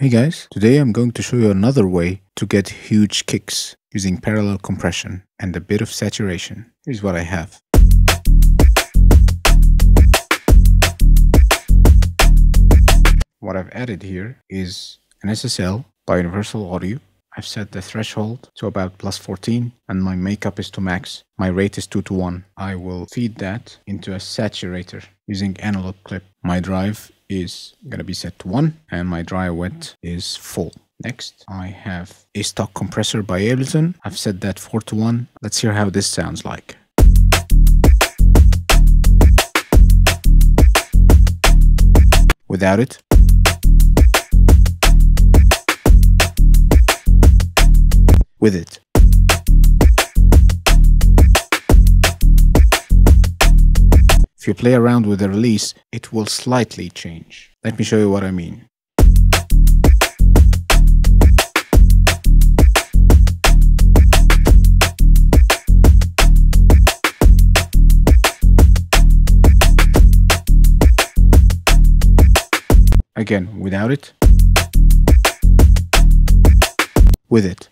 Hey guys, today I'm going to show you another way to get huge kicks using parallel compression and a bit of saturation. Here's what I have. What I've added here is an SSL by Universal Audio. I've set the threshold to about +14 and my makeup is to max. My rate is 2:1. I will feed that into a saturator using analog clip. My drive is going to be set to 1 and my dry wet is full. Next, I have a stock compressor by Ableton. I've set that 4:1. Let's hear how this sounds like. Without it. With it. If you play around with the release, it will slightly change. Let me show you what I mean. Again, without it. With it.